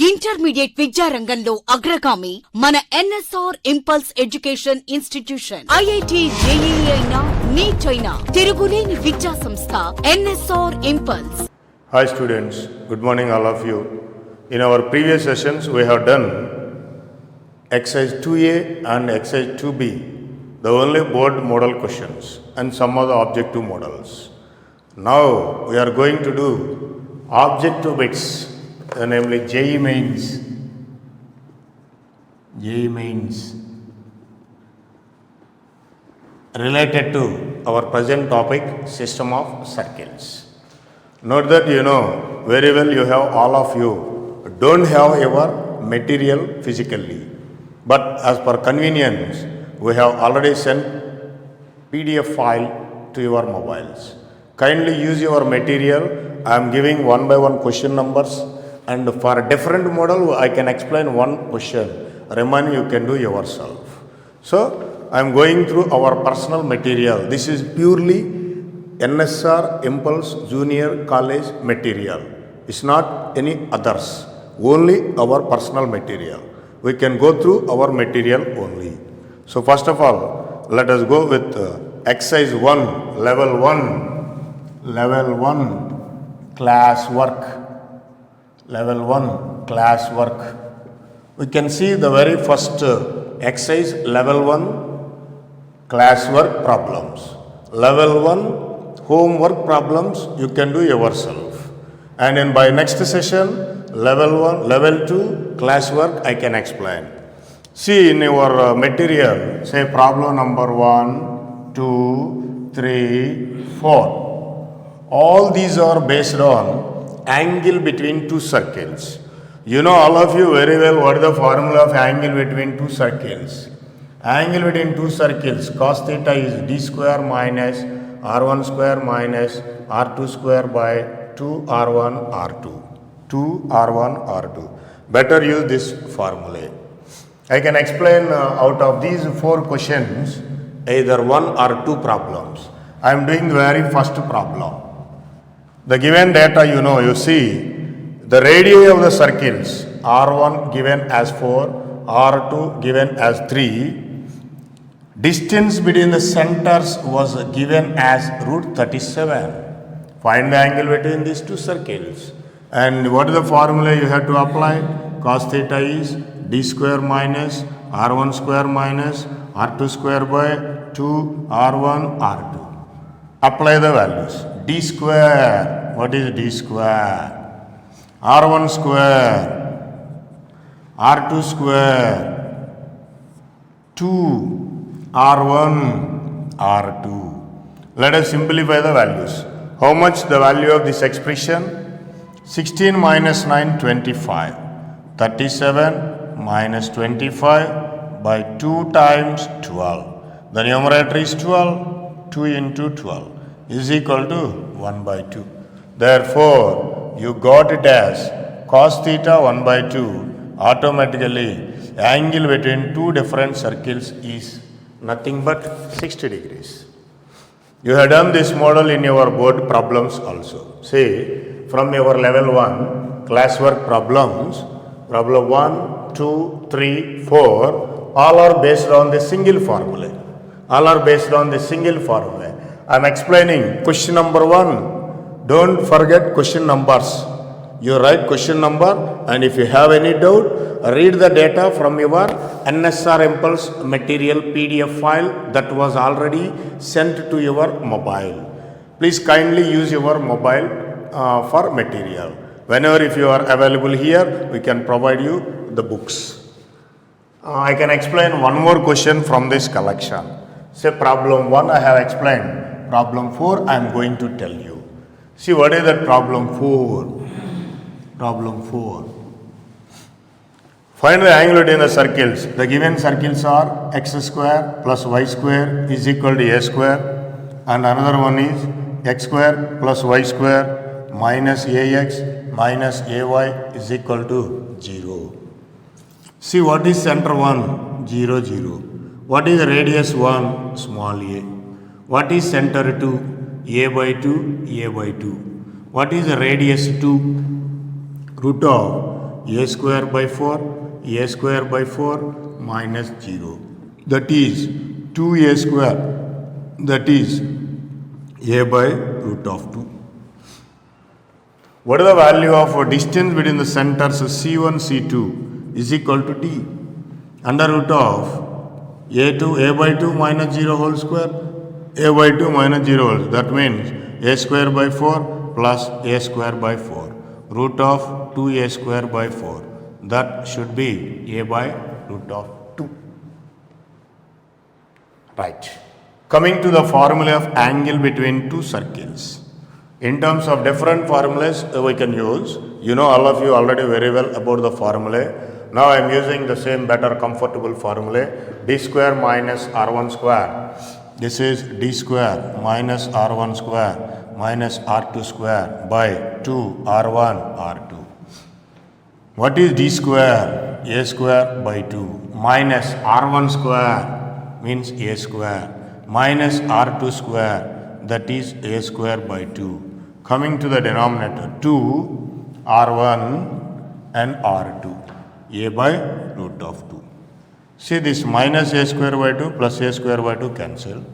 Intermediate విద్యారంగంలో అగ్రగామి మన NSR impulse education institution. IIT, JEE అయినా, నీట్ అయినా తిరుగులేని విద్యా సంస్థ NSR impulse. Hi students, good morning all of you. In our previous sessions we have done exercise 2A and exercise 2B, the only board model questions and some of the objective models. Now we are going to do objective bits, namely JEE mains. JEE mains related to our present topic, system of circles. Note that you know very well, you have all of you don't have your material physically, but as per convenience we have already sent PDF file to your mobiles. Kindly use your material. I am giving one by one question numbers, and for a different model I can explain one question, remaining you can do yourself. So I am going through our personal material. This is purely NSR Impulse Junior College material. It's not any others, only our personal material. We can go through our material only. So first of all, let us go with exercise 1, level 1 class work. Level 1 class work. We can see the very first exercise, level 1 class work problems. Level 1 homework problems you can do yourself, and in by next session level 1 level 2 class work I can explain. See in your material, say problem number 1 2 3 4, all these are based on angle between two circles. You know all of you very well what is the formula of angle between two circles. Angle between two circles, cos theta is d square minus r1 square minus r2 square by 2r1 r2. 2r1 r2. Better use this formula. I can explain out of these 4 questions either 1 or 2 problems. I am doing the very first problem. The given data, you know, you see the radii of the circles, r1 given as 4, r2 given as 3. Distance between the centers was given as root 37. Find the angle between these two circles. And what is the formula you have to apply? Cos theta is d square minus r1 square minus r2 square by 2 r1 r2. Apply the values. D square. What is d square? r1 square. r2 square. 2 r1 r2. Let us simplify the values. How much the value of this expression? 16 minus 9 25. 37 minus 25 by 2 times 12. The numerator is 12. 2 into 12 is equal to 1 by 2. Therefore you got it as cos theta 1 by 2. Automatically angle between two different circles is nothing but 60 degrees. You have done this model in your board problems also. Say from your level 1 classwork problems, problem 1, 2, 3, 4, all are based on the single formula. All are based on the single formula. I am explaining question number 1. Don't forget question numbers. You write question number, and if you have any doubt, read the data from your NSR Impulse material PDF file that was already sent to your mobile. Please kindly use your mobile for material. Whenever if you are available here, we can provide you the books. I can explain one more question from this collection. Say problem 1 I have explained. Problem 4 I am going to tell you. See what is that problem 4? Problem 4. Find the angle between the circles. The given circles are x square plus y square is equal to a square, and another one is x square plus y square minus ax minus ay is equal to 0. See what is center 1? 0 0. What is radius 1? Small a. What is center 2? a by 2 a by 2. What is the radius 2? Root of a square by 4, a square by 4 minus 0. That is 2a square, that is a by root of 2. What is the value of a distance between the centers C1, C2 is equal to d? Under root of a by 2 minus 0 whole square, a by 2 minus 0 whole. That means a square by 4 plus a square by 4. Root of 2a square by 4. That should be a by root of 2. Right. Coming to the formula of angle between two circles. In terms of different formulas we can use. You know, all of you already very well about the formula. Now I am using the same better comfortable formula. D square minus R1 square. This is D square minus R1 square minus R2 square by 2 R1 R2. What is D square? A square by 2 minus R1 square means A square minus R2 square, that is A square by 2. Coming to the denominator, 2 R1 and R2, A by root of 2. See, this minus A square by 2 plus A square by 2 cancel.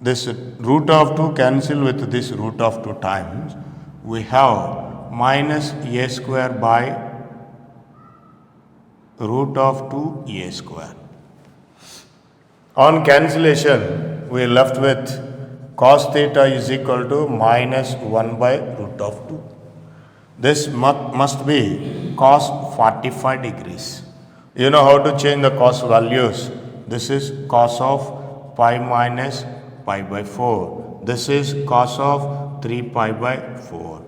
This root of 2 cancel with this root of 2 times. We have minus A square by root of 2 A square. On cancellation, we are left with cos theta is equal to minus 1 by root of 2. This must be cos 45 degrees. You know how to change the cos values. This is cos of pi minus pi by 4. This is cos of 3 pi by 4.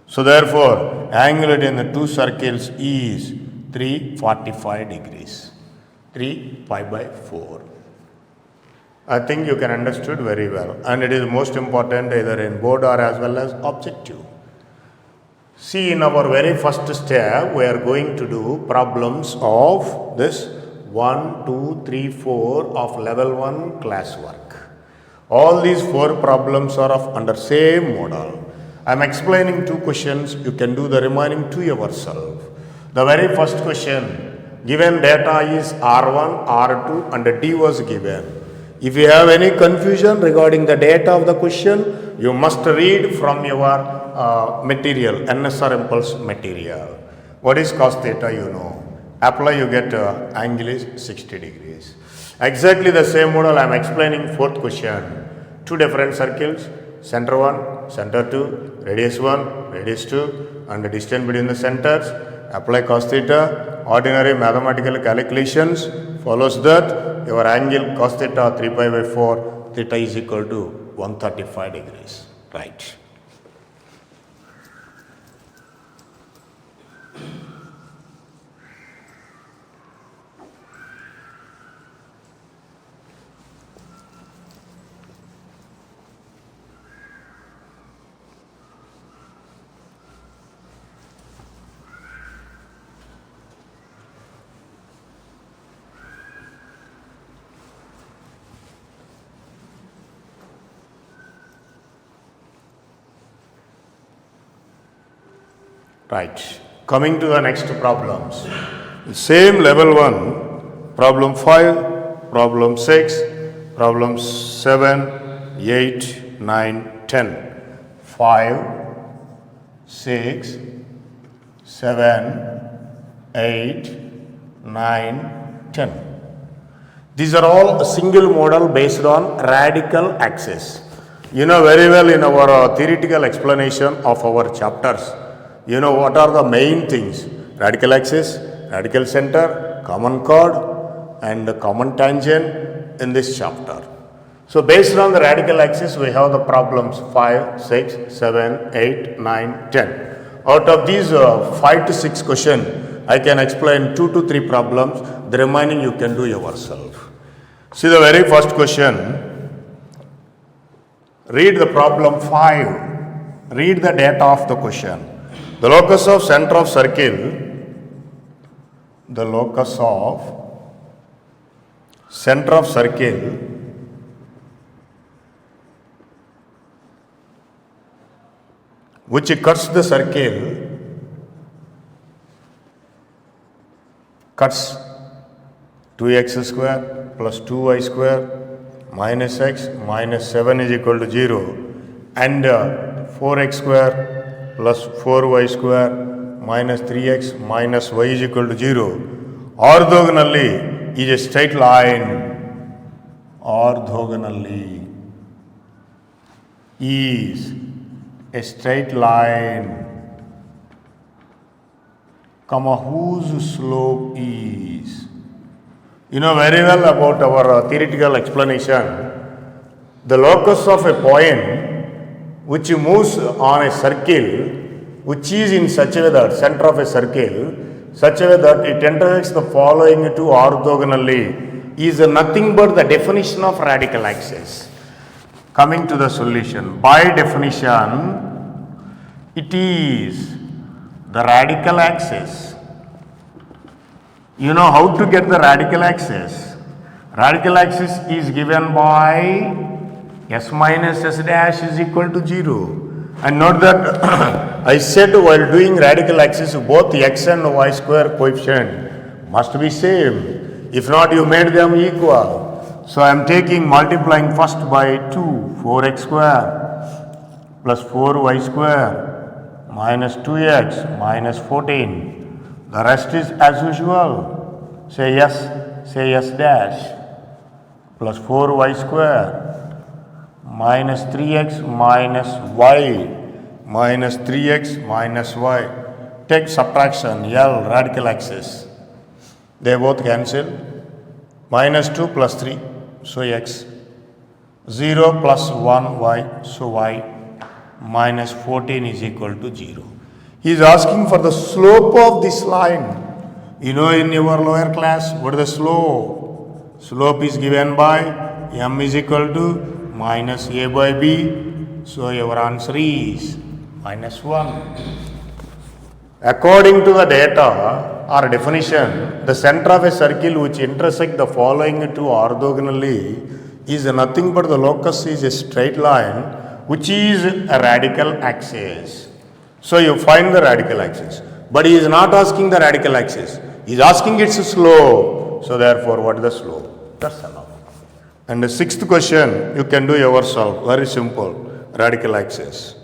So therefore, angle between the two circles is 345 degrees. 3 pi by 4. I think you can understood very well, and it is most important either in board or as well as objective. See, in our very first step, we are going to do problems of this 1, 2, 3, 4 of level 1 classwork. All these 4 problems are of under same model. I am explaining 2 questions, you can do the remaining 2 yourself. The very first question, given data is R1, R2 and D was given. If you have any confusion regarding the data of the question, you must read from your material, NSR impulse material. What is cos theta, you know. Apply, you get angle is 60 degrees. Exactly the same model I am explaining 4th question. 2 different circles, center 1, center 2, radius 1, radius 2 and the distance between the centers. Apply cos theta. Ordinary mathematical calculations follows that your angle cos theta 3 pi by 4, theta is equal to 135 degrees. Right. Right. Coming to the next problems. Same level 1, problem 5, problem 6, problem 7, 8, 9, 10. 5, 6, 7, 8, 9, 10. These are all a single model based on radical axis. You know very well in our theoretical explanation of our chapters. You know what are the main things? Radical axis, radical center, common chord and common tangent in this chapter. So based on the radical axis we have the problems 5, 6, 7, 8, 9, 10. Out of these 5 to 6 questions I can explain 2 to 3 problems. The remaining you can do yourself. See the very first question. Read the problem 5. Read the data of the question. The locus of center of circle, which cuts the circle cuts 2x square plus 2y square minus x minus 7 is equal to 0 and 4x square plus 4y square minus 3x minus y is equal to 0 orthogonally is a straight line. Orthogonally is a straight line, comma, whose slope is. You know very well about our theoretical explanation. The locus of a point which moves on a circle which is in such a way that center of a circle such a way that it intersects the following two orthogonally is nothing but the definition of radical axis. Coming to the solution, by definition it is the radical axis. You know how to get the radical axis? Radical axis is given by s minus s dash is equal to 0. And note that I said while doing radical axis both x and y square coefficient must be same. If not, you made them equal. So I am taking multiplying first by 2, 4x square plus 4y square minus 2x minus 14. The rest is as usual. Say yes dash plus 4y square minus 3x minus y minus 3x minus y. Take subtraction L, radical axis. They both cancel. Minus 2 plus 3, so x. 0 plus 1 y, so y. Minus 14 is equal to 0. He is asking for the slope of this line. You know in your lower class, what is the slope? Slope is given by m is equal to minus a by b. So your answer is minus 1. According to the data or definition, the center of a circle which intersect the following two orthogonally is nothing but the locus is a straight line which is a radical axis. So you find the radical axis. But he is not asking the radical axis. He is asking its slope. So therefore, what is the slope? That's enough. And the sixth question, you can do yourself. Very simple. Radical axis.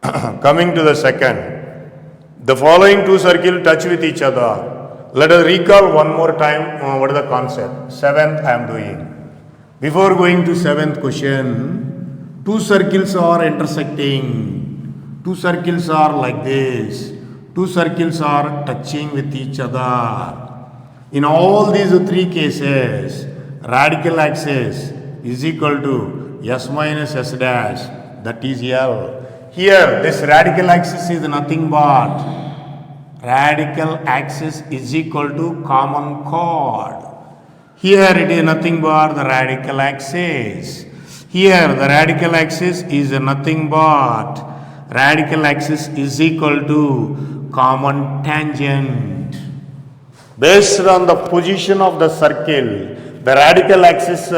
Coming to the second. The following two circles touch with each other. Let us recall one more time what is the concept. Seventh I am doing. Before going to seventh question, two circles are intersecting. Two circles are like this. Two circles are touching with each other. In all these three cases, radical axis is equal to s minus s dash, that is L. Here this radical axis is nothing but radical axis is equal to common chord. Here it is nothing but the radical axis. Here the radical axis is nothing but radical axis is equal to common tangent. Based on the position of the circle, the radical axis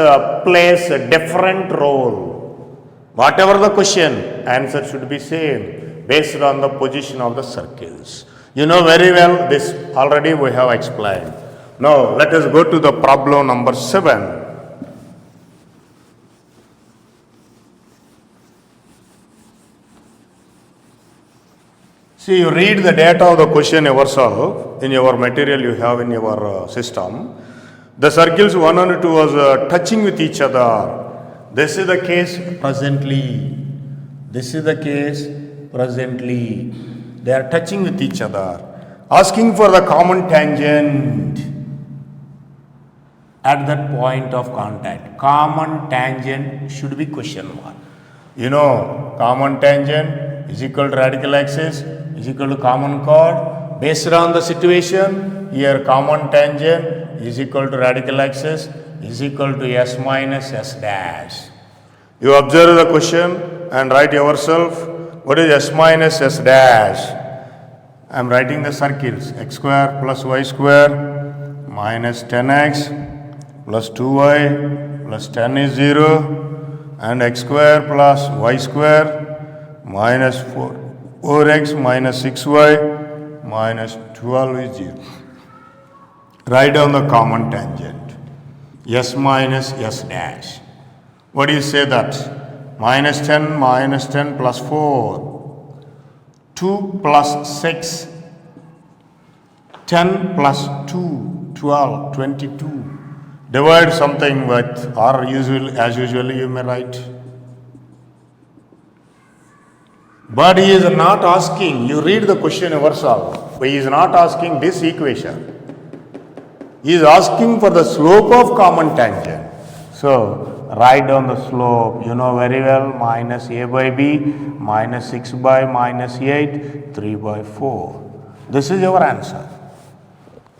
plays a different role. Whatever the question, answer should be same based on the position of the circles. You know very well this already we have explained. Now let us go to the problem number 7. See, you read the data of the question yourself in your material you have in your system. The circles 1 and 2 was touching with each other. This is the case presently. This is the case presently. They are touching with each other. Asking for the common tangent at that point of contact. Common tangent should be question mark. You know, common tangent is equal to radical axis is equal to common chord. Based on the situation, here common tangent is equal to radical axis is equal to s minus s dash. You observe the question and write yourself what is s minus s dash. I am writing the circles x square plus y square minus 10x plus 2y plus 10 is 0 and x square plus y square minus 4x minus 6y minus 12 is 0. Write down the common tangent. S minus S dash. What do you say that? Minus 10 plus 4. 2 plus 6. 10 plus 2. 12. 22. Divide something with, or as usually you may write. But he is not asking, you read the question yourself. He is not asking this equation. He is asking for the slope of common tangent. So, write down the slope. You know very well, minus a by b, minus 6 by minus 8, 3 by 4. This is your answer.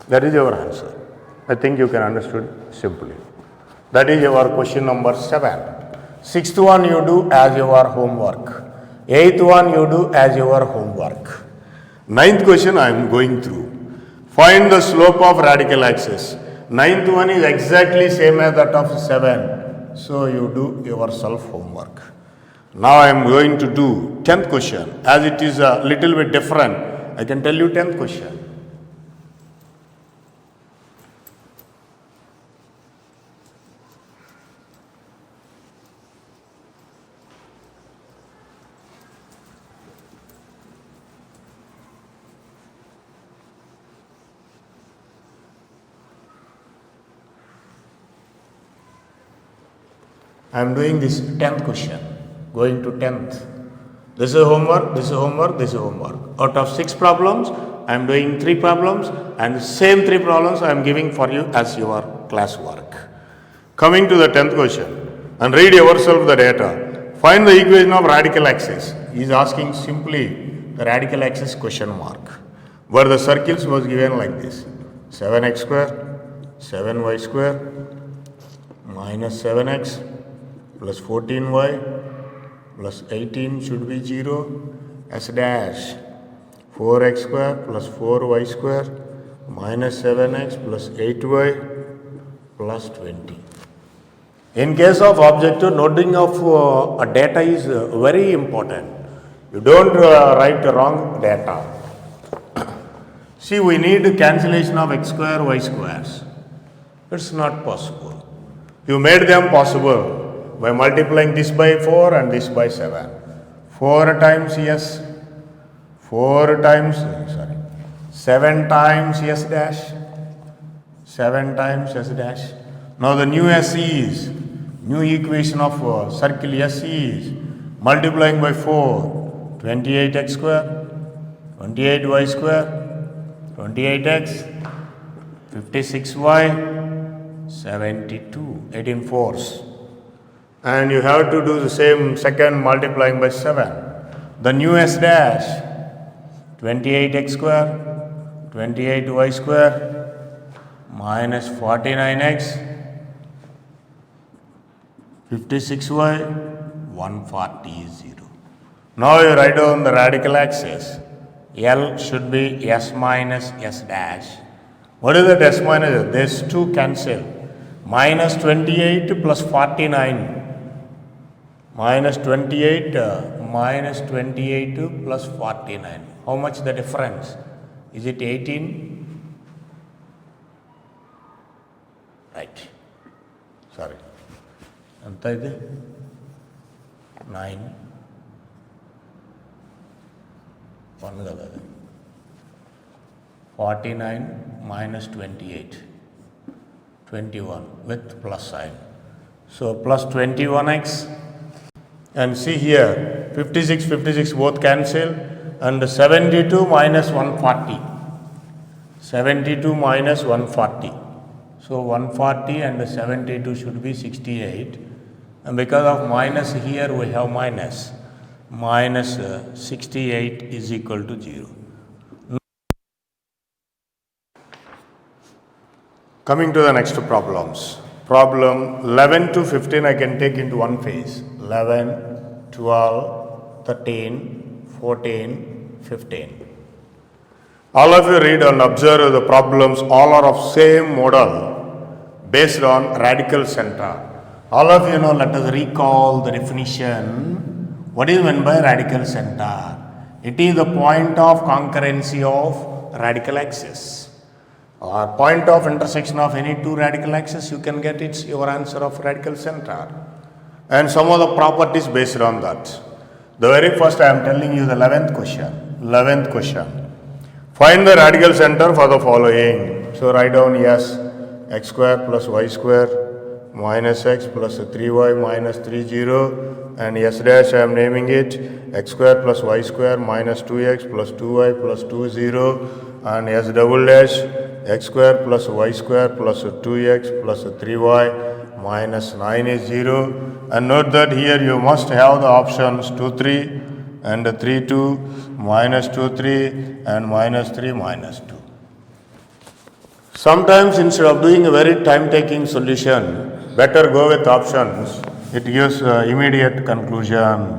That is your answer. I think you can understood simply. That is your question number 7. Sixth one you do as your homework. Eighth one you do as your homework. Ninth question I am going through. Find the slope of radical axis. Ninth one is exactly same as that of 7. So you do yourself homework. Now I am going to do 10th question. As it is a little bit different, I can tell you 10th question. I am doing this 10th question, going to 10th. This is homework, this is homework, this is homework. Out of 6 problems, I am doing 3 problems, and the same 3 problems I am giving for you as your class work. Coming to the 10th question, and read yourself the data. Find the equation of radical axis. He is asking simply the radical axis question mark, where the circles was given like this. 7x square, 7y square, minus 7x, plus 14y, plus 18 should be 0, s dash, 4x square plus 4y square, minus 7x plus 8y, plus 20. In case of objective, noting of data is very important. You don't write wrong data. See, we need cancellation of x square, y squares. It's not possible. You made them possible by multiplying this by 4 and this by 7. 4 times s, 7 times s dash, 7 times s dash. Now the new s is, new equation of circle s is, multiplying by 4, 28x square, 28y square, 28x, 56y, 72, 18 fours. And you have to do the same second multiplying by 7. The new s dash, 28x square, 28y square, minus 49x, 56y, 140 is 0. Now you write down the radical axis. L should be s minus s dash. What is that s minus s? These two cancel. Minus 28 plus 49. Minus 28 plus 49. How much the difference? Is it 18? Right. Sorry. Anta ide? 9. 1 kada. 49 minus 28. 21 with plus sign. So plus 21x. And see here, 56 both cancel, and 72 minus 140. 72 minus 140. So 140 and 72 should be 68. And because of minus here we have minus. Minus 68 is equal to 0. Coming to the next problems. Problem 11 to 15 I can take into one phase. 11, 12, 13, 14, 15. All of you read and observe the problems. All are of same model based on radical center. All of you know, let us recall the definition. What is meant by radical center? It is the point of concurrency of radical axis. or point of intersection of any two radical axes, you can get it's your answer of radical center. And some of the properties based on that. The very first I am telling you the 11th question. 11th question. Find the radical center for the following. So write down yes, x square plus y square minus x plus 3y minus 30, and s dash I am naming it x square plus y square minus 2x plus 2y plus 20, and s double dash x square plus y square plus 2x plus 3y minus 9 is 0. And note that here you must have the options 2 3 and 3 2, minus 2 3 and minus 3 minus 2. Sometimes instead of doing a very time taking solution, better go with options. It gives immediate conclusion.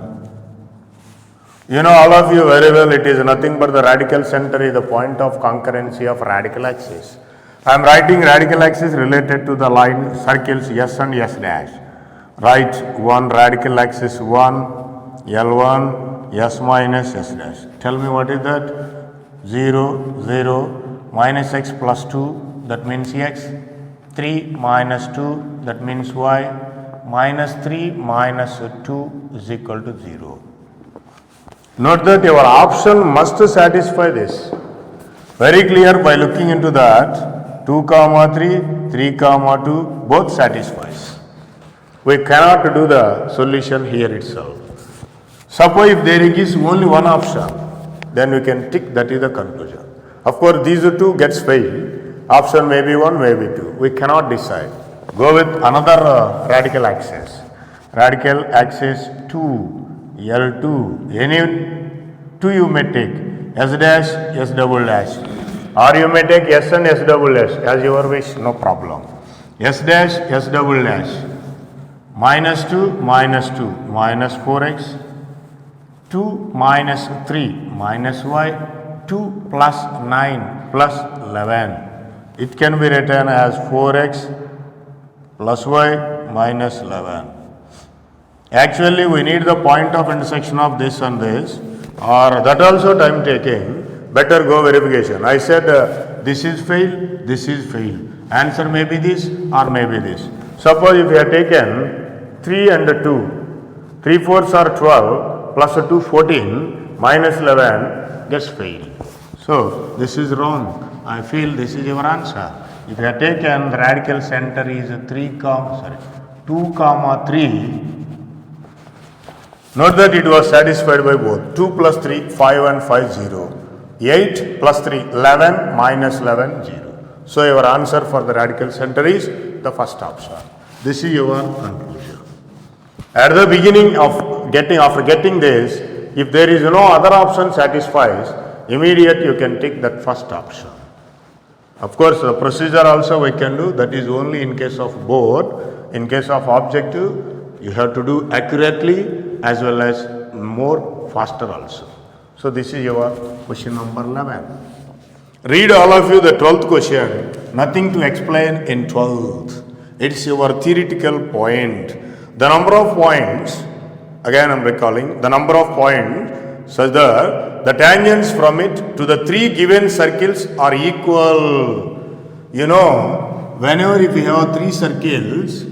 You know, all of you very well, it is nothing but the radical center is the point of concurrency of radical axis. I am writing radical axis related to the line circles S and S dash. Write one radical axis 1, L1, S minus S dash. Tell me what is that? 0, 0, minus x plus 2, that means x. 3 minus 2, that means y. Minus 3 minus 2 is equal to 0. Note that your option must satisfy this. Very clear by looking into that. 2 comma 3, 3 comma 2, both satisfies. We cannot do the solution here itself. Suppose if there is only one option, then we can tick that is the conclusion. Of course, these two gets failed. Option may be 1, may be 2. We cannot decide. Go with another radical axis. Radical axis 2, L2. Any 2 you may take. S dash, S double dash. Or you may take S and S double dash as your wish, no problem. S dash, S double dash. Minus 2, minus 2, minus 4x. 2 minus 3, minus y. 2 plus 9 plus 11. It can be written as 4x plus y minus 11. Actually, we need the point of intersection of this and this, or that also time taking. Better go verification. I said this is failed, this is failed. Answer may be this or may be this. Suppose if you have taken 3 and 2, 3 fourths are 12, plus 2 14, minus 11 gets failed. So this is wrong. I feel this is your answer. If you have taken the radical center is 2 comma 3. Note that it was satisfied by both. 2 plus 3, 5 and 5, 0. 8 plus 3, 11 minus 11, 0. So your answer for the radical center is the first option. This is your conclusion. At the beginning of after getting this, if there is no other option satisfies, immediate you can take that first option. Of course, the procedure also we can do, that is only in case of board. In case of objective, you have to do accurately as well as more faster also. So this is your question number 11. Read all of you the 12th question. Nothing to explain in 12th. It's your theoretical point. The number of points, again I am recalling, the number of points such that the tangents from it to the 3 given circles are equal. You know, whenever if you have 3 circles,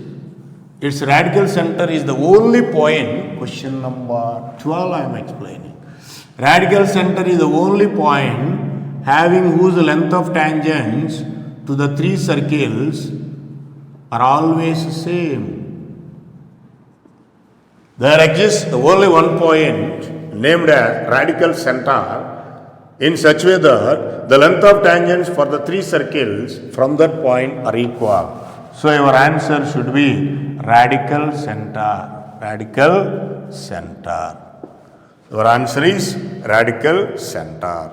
its radical center is the only point. Question number 12 I am explaining. Radical center is the only point having whose length of tangents to the 3 circles are always same. There exists only one point named as radical center in such way that the length of tangents for the 3 circles from that point are equal. So your answer should be radical center. Radical center. Your answer is radical center.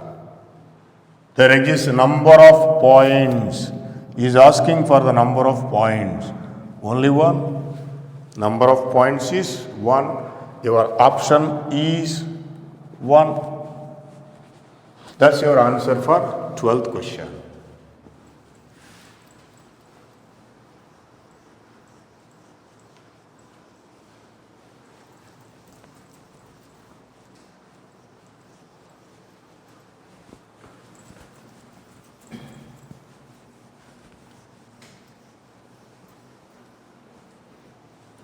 There exists a number of points. He is asking for the number of points. Only one. Number of points is 1. Your option is 1. That's your answer for 12th question.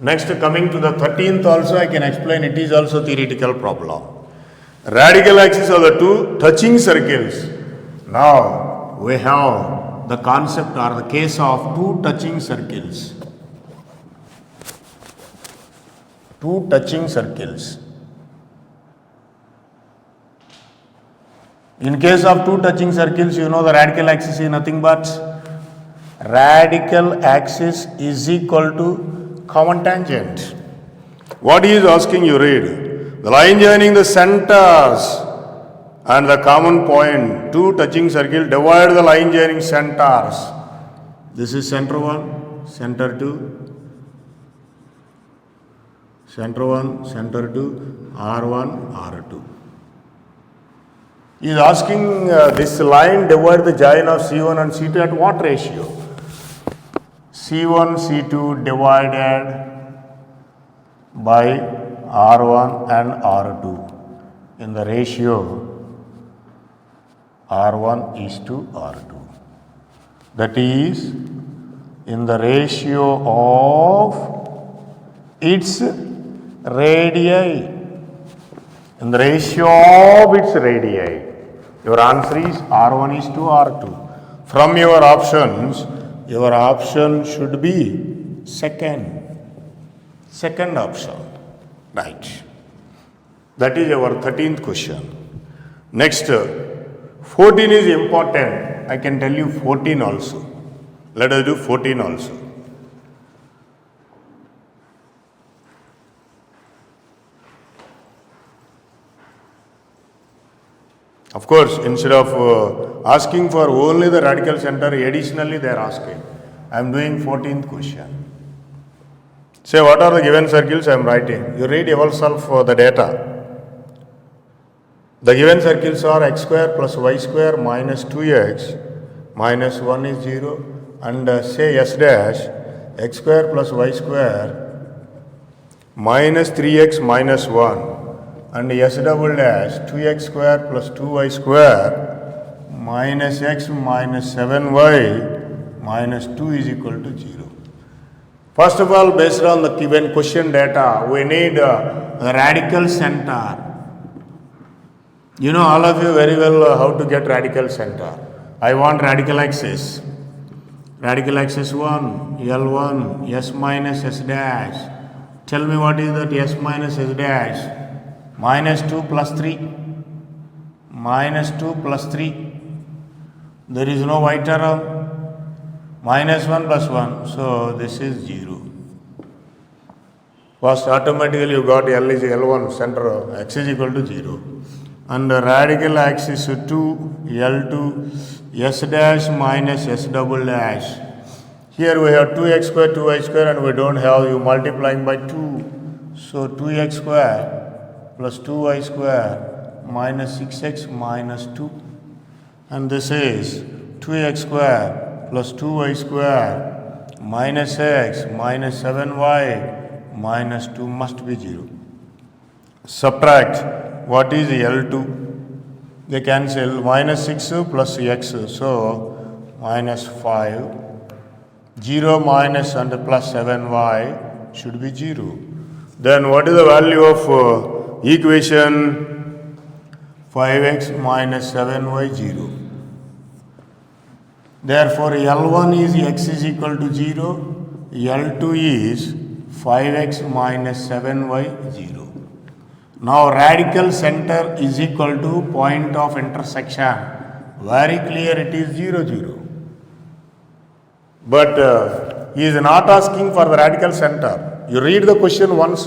Next, coming to the 13th also, I can explain, it is also theoretical problem. Radical axis are the two touching circles. Now, we have the concept or the case of two touching circles. Two touching circles. In case of two touching circles, you know the radical axis is nothing but radical axis is equal to common tangent. What he is asking you read. The line joining the centers and the common point, two touching circle, divide the line joining centers. This is center 1, center 2. Center 1, center 2, R1, R2. He is asking this line divide the join of C1 and C2 at what ratio? C1, C2 divided by R1 and R2 in the ratio R1 is to R2. That is in the ratio of its radii. In the ratio of its radii. Your answer is R1 is to R2. From your options, your option should be second option. Right. That is our 13th question. Next, 14 is important. I can tell you 14 also. Let us do 14 also. Of course, instead of asking for only the radical center, additionally they are asking. I am doing 14th question. Say what are the given circles I am writing. You read yourself the data. The given circles are x square plus y square minus 2x minus 1 is 0 and say s dash x square plus y square minus 3x minus 1 and s double dash 2x square plus 2y square minus x minus 7y minus 2 is equal to 0. First of all, based on the given question data, we need a radical center. You know all of you very well how to get radical center. I want radical axis. Radical axis 1, L1, s minus s dash. Tell me what is that s minus s dash? Minus 2 plus 3. Minus 2 plus 3. There is no y term. Minus 1 plus 1. So this is 0. First automatically you got L is L1 center x is equal to 0. And the radical axis 2 L2 s dash minus s double dash. Here we have 2x square 2y square and we don't have you multiplying by 2. So 2x square plus 2y square minus 6x minus 2 and this is 2x square plus 2y square minus x minus 7y minus 2 must be 0. Subtract what is L2? They cancel minus 6 plus x so minus 5 0 minus and plus 7y should be 0. Then what is the value of equation 5x minus 7y 0. Therefore, L1 is x is equal to 0, L2 is 5x minus 7y 0. Now, radical center is equal to point of intersection. Very clear it is 0, 0. But he is not asking for the radical center. You read the question once,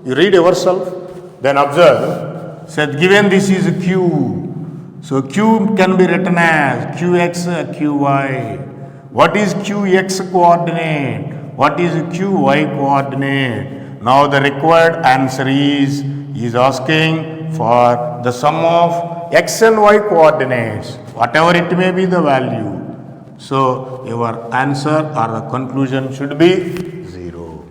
you read yourself, then observe, said given this is a Q. So Q can be written as Qx, Qy. What is Qx coordinate? What is Qy coordinate? Now the required answer is, he is asking for the sum of x and y coordinates, whatever it may be the value. So your answer or the conclusion should be 0.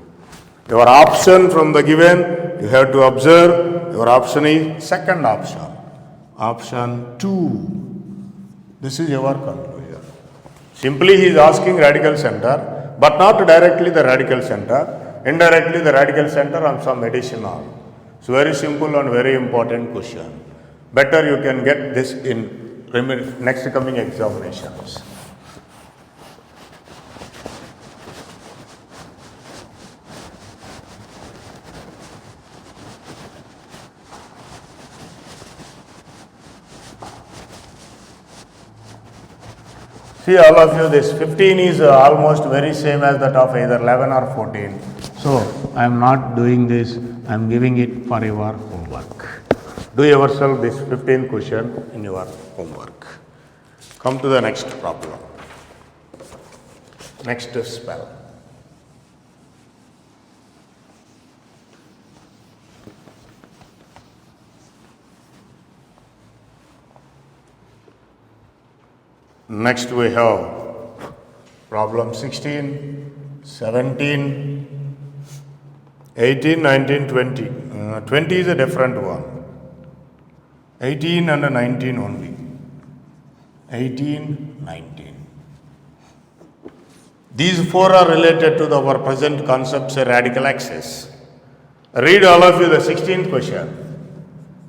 Your option from the given, you have to observe, your option is second option. Option 2. This is your conclusion. Simply he is asking radical center, but not directly the radical center. indirectly the radical center and some additional. It's very simple and very important question. Better you can get this in next coming examinations. See all of you, this 15 is almost very same as that of either 11 or 14. So I am not doing this, I am giving it for your homework. Do yourself this 15 question in your homework. Come to the next problem. Next spell. Next we have problem 16, 17, 18, 19, 20. 20 is a different one. 18 and 19 only. 18, 19. These four are related to our present concept, say radical axis. Read all of you the 16th question.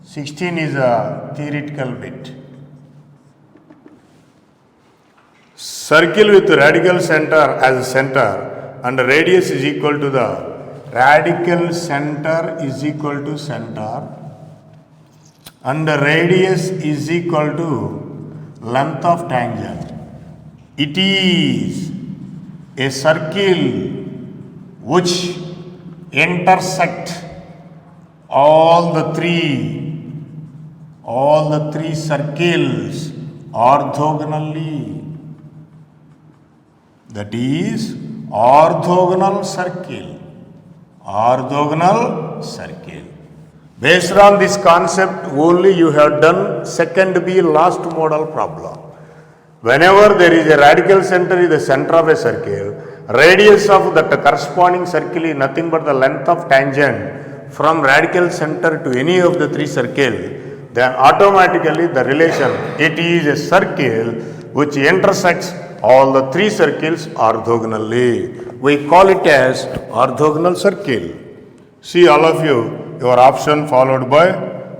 16 is a theoretical bit. Circle with radical center as a center and radius is equal to the radical center is equal to center and the radius is equal to length of tangent. It is a circle which intersect all the three circles orthogonally. That is orthogonal circle. Orthogonal circle. Based on this concept only you have done second B last model problem. Whenever there is a radical center in the center of a circle, radius of that corresponding circle is nothing but the length of tangent from radical center to any of the three circles, then automatically the relation, it is a circle which intersects all the three circles orthogonally. We call it as orthogonal circle. See all of you, your option followed by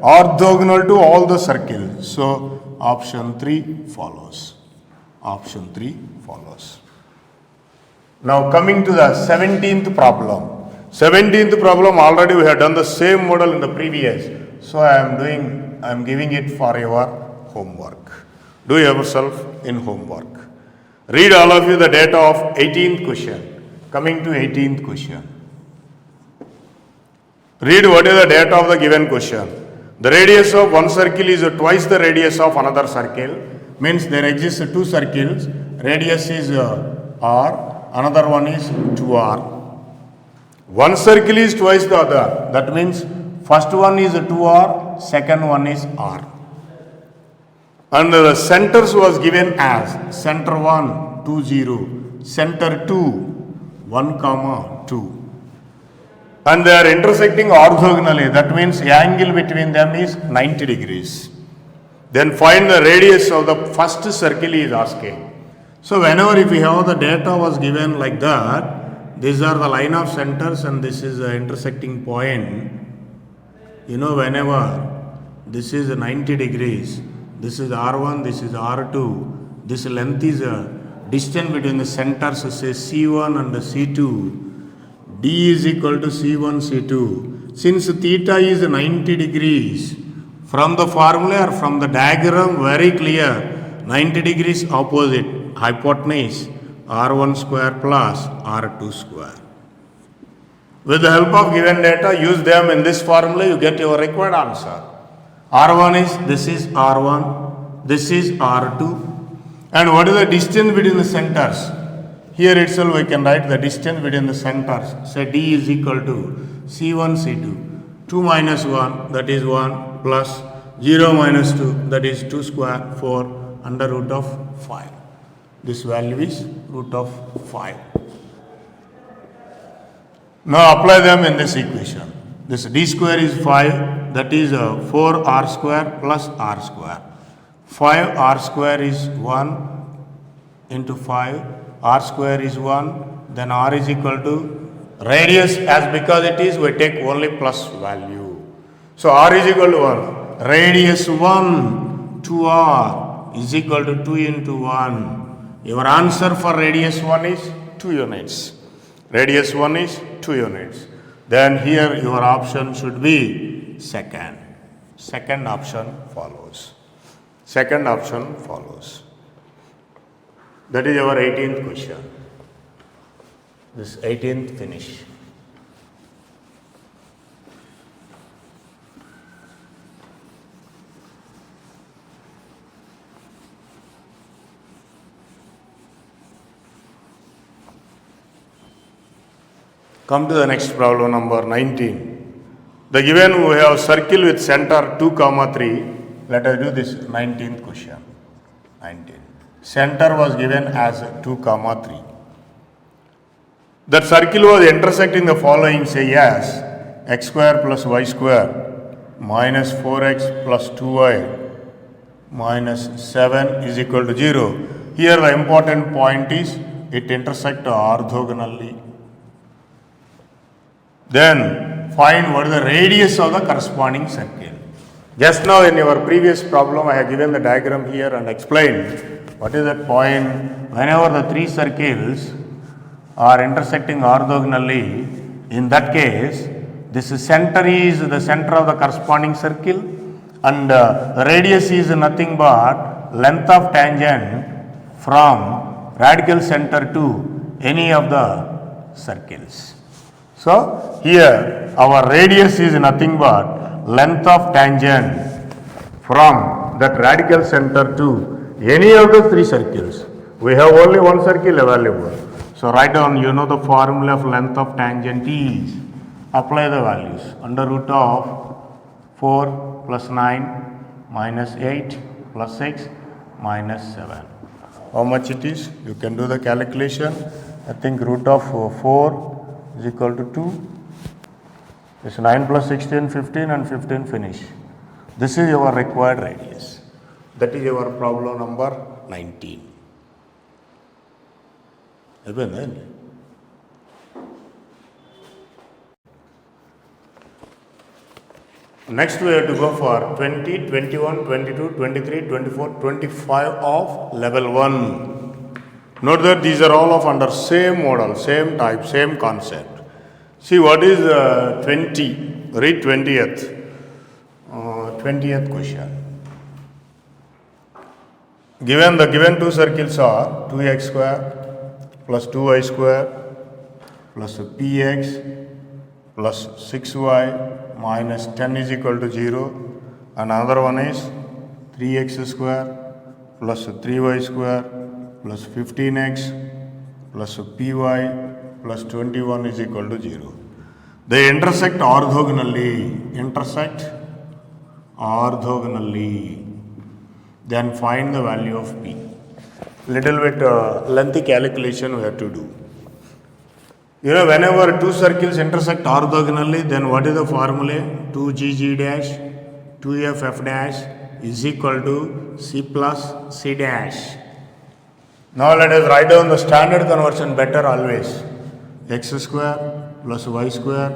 orthogonal to all the circles. So option 3 follows. Option 3 follows. Now coming to the 17th problem. 17th problem already we have done the same model in the previous. So I am giving it for your homework. Do yourself in homework. Read all of you the data of 18th question. Coming to 18th question. Read what is the data of the given question. The radius of one circle is twice the radius of another circle. Means there exist two circles. Radius is r, another one is 2r. One circle is twice the other. That means first one is 2r, second one is r. And the centers was given as center 1, 2, 0, center 2, 1, 2. And they are intersecting orthogonally. That means angle between them is 90 degrees. Then find the radius of the first circle is asking. So whenever if we have the data was given like that, these are the line of centers and this is the intersecting point. You know, whenever this is 90 degrees, this is R1, this is R2, this length is a distance between the centers, say C1 and C2, D is equal to C1, C2. Since theta is 90 degrees, from the formula or from the diagram very clear, 90 degrees opposite, hypotenuse R1 square plus R2 square. With the help of given data, use them in this formula, you get your required answer. R1 is, this is R1, this is R2. And what is the distance between the centers? Here itself we can write the distance between the centers. Say D is equal to C1, C2. 2 minus 1, that is 1, plus 0 minus 2, that is 2 square, 4, under root of 5. This value is root of 5. Now apply them in this equation. This D square is 5, that is 4R square plus R square. 5R square is 1 into 5, R square is 1, then R is equal to Radius, as because it is, we take only plus value. So r is equal to 1. Radius 1 2r is equal to 2 into 1. Your answer for radius 1 is 2 units. Radius 1 is 2 units. Then here your option should be second. Second option follows. Second option follows. That is our 18th question. This 18th finish. Come to the next problem, number 19. The given we have circle with center 2 comma 3. Let us do this 19th question. 19. Center was given as 2 comma 3. That circle was intersecting the following, say yes, x square plus y square minus 4x plus 2y minus 7 is equal to 0. Here the important point is it intersects orthogonally. Then find what is the radius of the corresponding circle. Just now in your previous problem I have given the diagram here and explained what is that point. Whenever the three circles are intersecting orthogonally, in that case this center is the center of the corresponding circle and the radius is nothing but length of tangent from radical center to any of the circles. So here our radius is nothing but length of tangent from that radical center to any of the three circles. We have only one circle available. So write down, you know the formula of length of tangent is, apply the values, under root of 4 plus 9 minus 8 plus 6 minus 7. How much it is? You can do the calculation. I think root of 4 is equal to 2. It's 9 plus 16, 15 and 15 finish. This is your required radius. That is your problem number 19. Next we have to go for 20, 21, 22, 23, 24, 25 of level 1. Note that these are all of under same model, same type, same concept. See what is 20, read 20th, 20th question. Given the given two circles are 2x square plus 2y square plus px plus 6y minus 10 is equal to 0, and another one is 3x square plus 3y square plus 15x plus py plus 21 is equal to 0. They intersect orthogonally. Then find the value of p. Little bit lengthy calculation we have to do. You know, whenever two circles intersect orthogonally, then what is the formula? 2gg dash 2f dash is equal to c plus c dash. Now let us write down the standard conversion better always. X square plus y square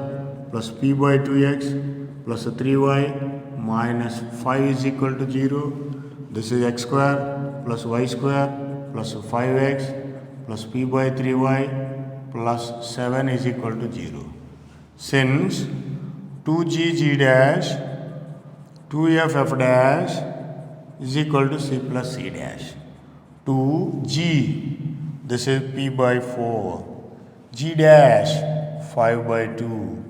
plus p by 2x plus 3y minus 5 is equal to 0. This is x square plus y square plus 5x plus p by 3y plus 7 is equal to 0. Since 2gg dash 2f dash is equal to c plus c dash. 2g, this is p by 4, g dash 5 by 2,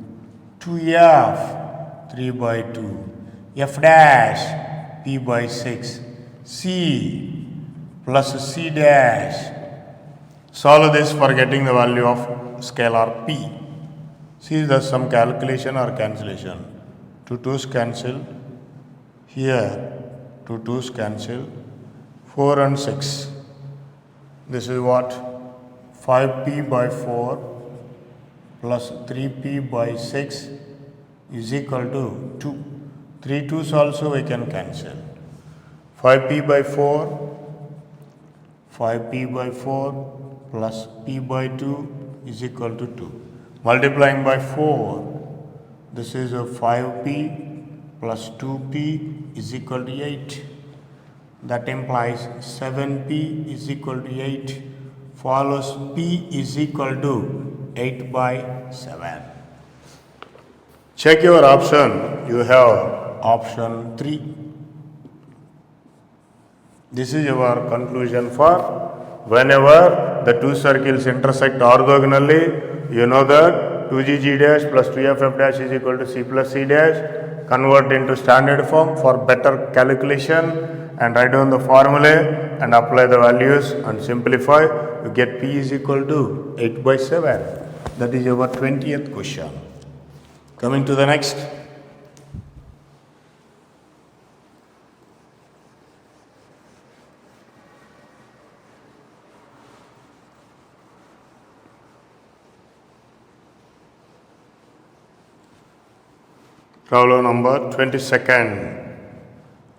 2f 3 by 2, f dash p by 6, c plus c dash. Solve this for getting the value of scalar p. See, there's some calculation or cancellation. 2 2's cancel. Here 2 2's cancel. 4 and 6. This is what? 5p by 4 plus 3p by 6 is equal to 2. 3 2's also we can cancel. 5p by 4, 5p by 4 plus p by 2 is equal to 2. multiplying by 4. This is a 5p plus 2p is equal to 8. That implies 7p is equal to 8. Follows p is equal to 8 by 7. Check your option. You have option 3. This is your conclusion for whenever the two circles intersect orthogonally, you know that 2gg dash plus 2ff dash is equal to c plus c dash. Convert into standard form for better calculation and write down the formula and apply the values and simplify. You get p is equal to 8 by 7. That is your 20th question. Coming to the next. Problem number 21st.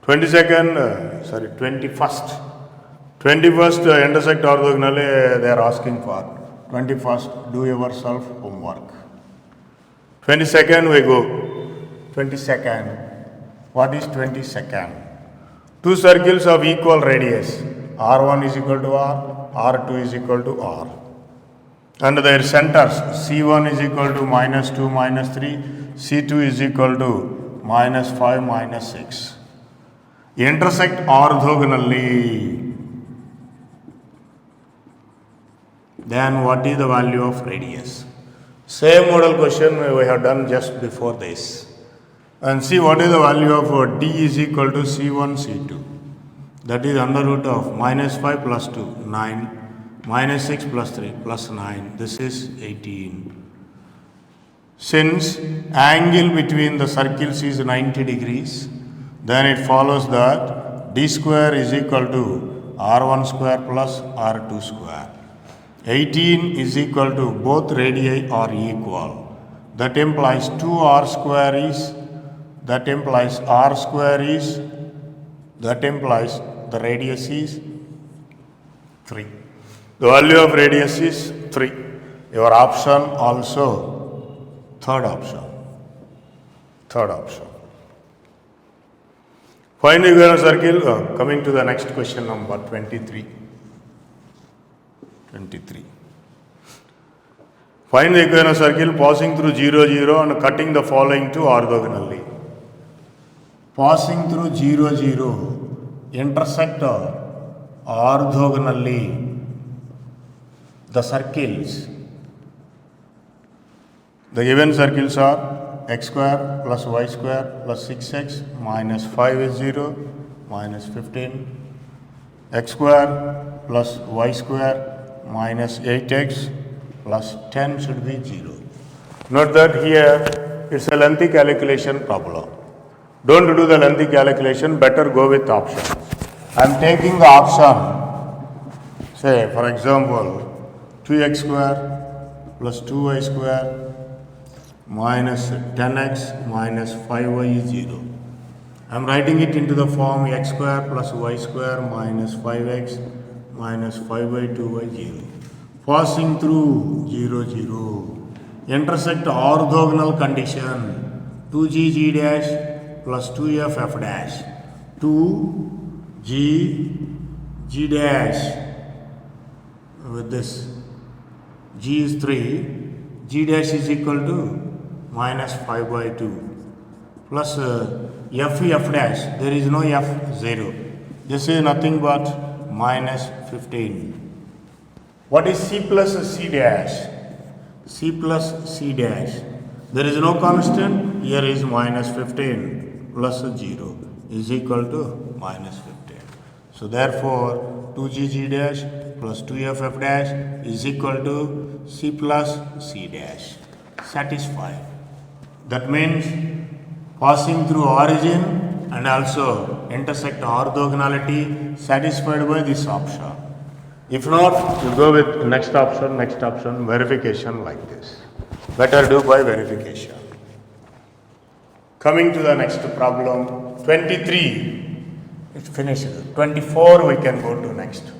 21st. 21st intersect orthogonally they are asking for. 21st, do yourself homework. 22nd we go. 22nd. What is 22nd? Two circles of equal radius. R1 is equal to R, R2 is equal to R. And their centers, C1 is equal to -2, -3, C2 is equal to -5, -6. Intersect orthogonally. Then what is the value of radius? Same model question we have done just before this. And see what is the value of D is equal to C1, C2. That is under root of -5 plus 2, 9, -6 plus 3 plus 9. This is 18. Since angle between the circles is 90 degrees, then it follows that D square is equal to R1 square plus R2 square. 18 is equal to both radii are equal. That implies 2R square is, that implies R square is, that implies the radius is 3. The value of radius is 3. Your option also third option. Third option. Find the equivalent circle. Coming to the next question number 23. 23. Find the equivalent circle passing through 0, 0 and cutting the following two orthogonally. Passing through 0, 0, intersect orthogonally the circles. The given circles are x square plus y square plus 6x minus 5 is 0 minus 15, x square plus y square minus 8x plus 10 should be 0. Note that here it's a lengthy calculation problem. Don't do the lengthy calculation, better go with options. I am taking the option, say for example 2x square plus 2y square minus 10x minus 5y is 0. I am writing it into the form x square plus y square minus 5x minus 5y 2y 0. Passing through 0, 0. Intersect orthogonal condition 2gg dash plus 2ff dash. 2g g dash with this g is 3, g dash is equal to minus 5 by 2 plus f dash, there is no f, 0. This is nothing but minus 15. What is c plus c dash? C plus c dash. There is no constant, here is minus 15 plus 0 is equal to minus 15. So therefore 2gg dash plus 2ff dash is equal to c plus c dash. Satisfied. That means passing through origin and also intersect orthogonality satisfied by this option. If not, you go with next option, verification like this. Better do by verification. Coming to the next problem, 23. It's finished. 24 we can go to next.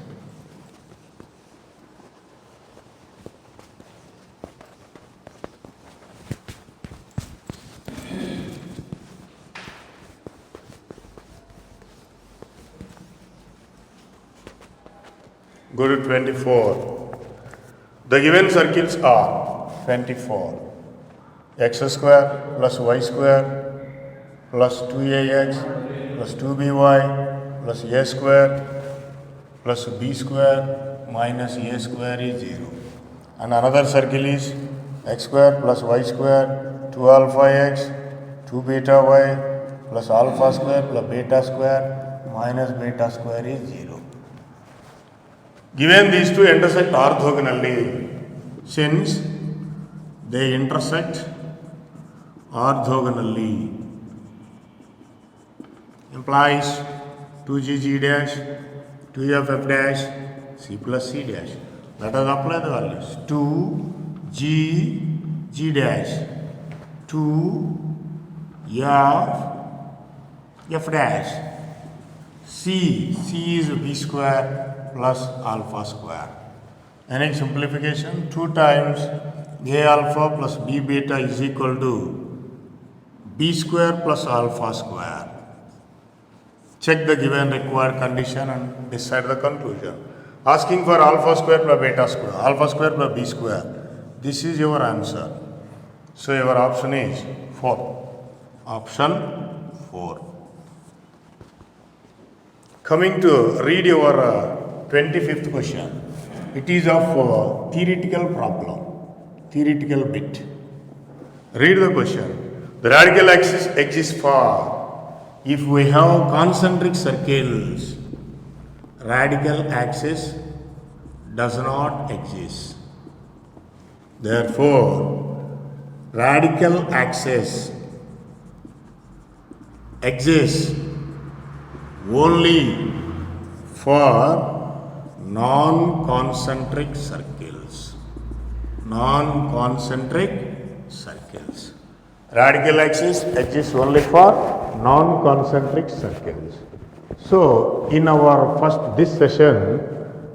Go to 24. The given circles are 24. X square plus y square plus 2ax plus 2by plus a square plus b square minus a square is 0. And another circle is x square plus y square 2 alpha x 2 beta y plus alpha square plus beta square minus beta square is 0. Given these two intersect orthogonally, since they intersect orthogonally, implies 2gg dash 2f dash c plus c dash. Let us apply the values. 2g dash 2 f dash c is b square plus alpha square. Any simplification? 2 times a alpha plus b beta is equal to b square plus alpha square. Check the given required condition and decide the conclusion. Asking for alpha square plus beta square, alpha square plus b square. This is your answer. So your option is 4. Option 4. Coming to read your 25th question. It is of theoretical problem, theoretical bit. Read the question. The radical axis exists for if we have concentric circles. Radical axis does not exist. Therefore, radical axis exists only for non-concentric circles. Non-concentric circles. Radical axis exists only for non-concentric circles. So, in our this session,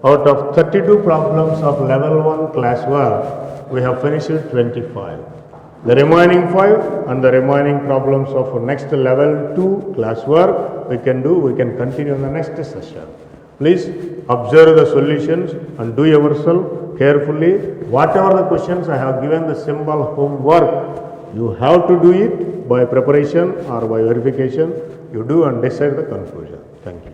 out of 32 problems of level 1 classwork, we have finished 25. The remaining 5 and the remaining problems of next level 2 classwork we can continue in the next session. Please observe the solutions and do yourself carefully. Whatever the questions I have given the symbol homework, you have to do it by preparation or by verification. You do and decide the conclusion. Thank you.